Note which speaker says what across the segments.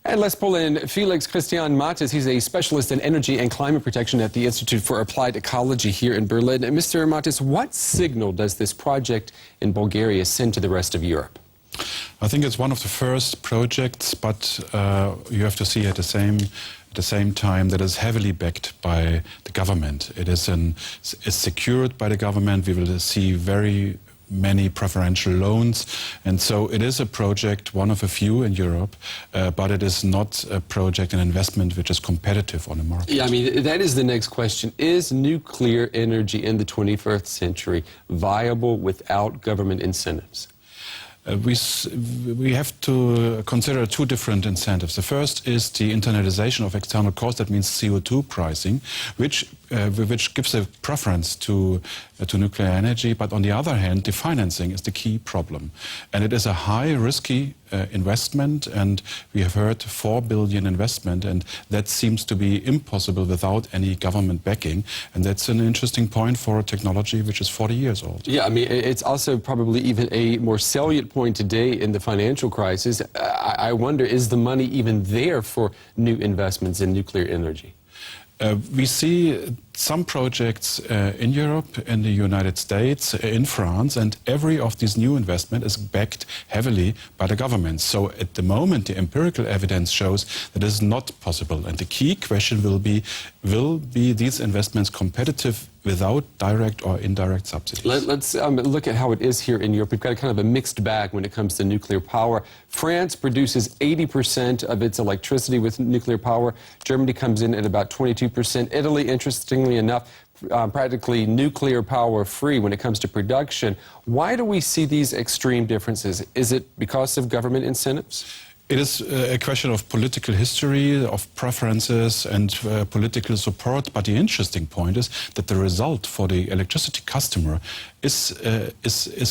Speaker 1: And let's pull in Felix Christian Matthes. He's a specialist in energy and climate protection at the Institute for Applied Ecology here in Berlin. And Mr. Matthes, what signal does this project in Bulgaria send to the rest of Europe?
Speaker 2: I think it's one of the first projects, but you have to see at the same time that is heavily backed by the government. It is secured by the government. We will see very many preferential loans, and so it is a project, one of a few in Europe, but it is not a project, an investment which is competitive on the market.
Speaker 1: Yeah, I mean, that is the next question. Is nuclear energy in the 21st century viable without government incentives?
Speaker 2: We have to consider two different incentives. The first is the internalization of external costs. That means CO2 pricing, which gives a preference to nuclear energy. But on the other hand, the financing is the key problem. And it is a high, risky investment. And we have heard 4 billion investment. And that seems to be impossible without any government backing. And that's an interesting point for a technology which is 40 years old.
Speaker 1: Yeah, I mean, it's also probably even a more salient point today in the financial crisis. I wonder, is the money even there for new investments in nuclear energy?
Speaker 2: We see some projects in Europe, in the United States, in France, and every of these new investment is backed heavily by the government. So at the moment, the empirical evidence shows that it is not possible. And the key question will be these investments competitive without direct or indirect subsidies?
Speaker 1: Let's look at how it is here in Europe. We've got a kind of a mixed bag when it comes to nuclear power. France produces 80% of its electricity with nuclear power. Germany comes in at about 22%. Italy, interestingly enough, practically nuclear power free when it comes to production. Why do we see these extreme differences? Is it because of government incentives?
Speaker 2: It is a question of political history, of preferences and political support. But the interesting point is that the result for the electricity customer is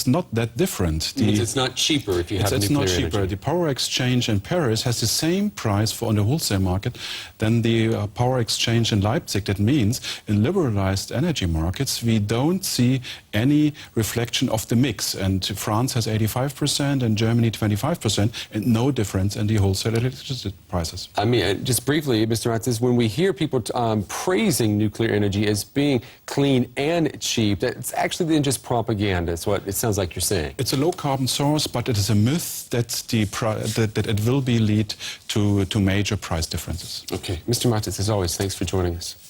Speaker 2: not that different.
Speaker 1: It's not cheaper if you have nuclear
Speaker 2: energy. It's not cheaper.
Speaker 1: Energy.
Speaker 2: The power exchange in Paris has the same price on the wholesale market than the power exchange in Leipzig. That means in liberalized energy markets, we don't see any reflection of the mix. And France has 85% and Germany 25%, and no difference in the wholesale electricity prices.
Speaker 1: I mean, just briefly, Mr. Matthes, when we hear people praising nuclear energy as being clean and cheap, that's actually then just propaganda. It's what it sounds like you're saying.
Speaker 2: It's a low-carbon source, but it is a myth that that it will lead to major price differences.
Speaker 1: Okay. Mr. Matthes, as always, thanks for joining us.